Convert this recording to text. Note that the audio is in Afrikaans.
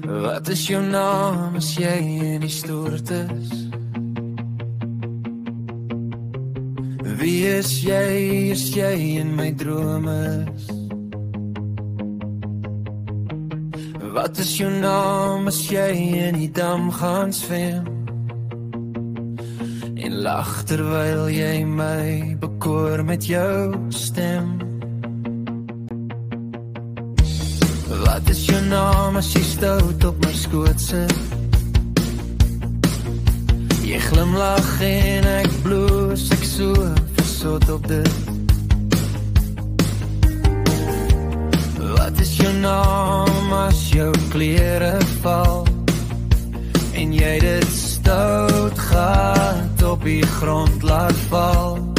Wat is jou naam as jy in die stort is? Wie is jy in my drome is? Wat is jou naam as jy in die dam gaan swem? En lag terwyl jy my bekoor met jou stem? Wat is jou naam as jy stout op my skoot sit? Jy glimlag en ek bloos, ek so versot op dit. Wat is jou naam as jou klere val en jy dit stout gat op die grond laat val?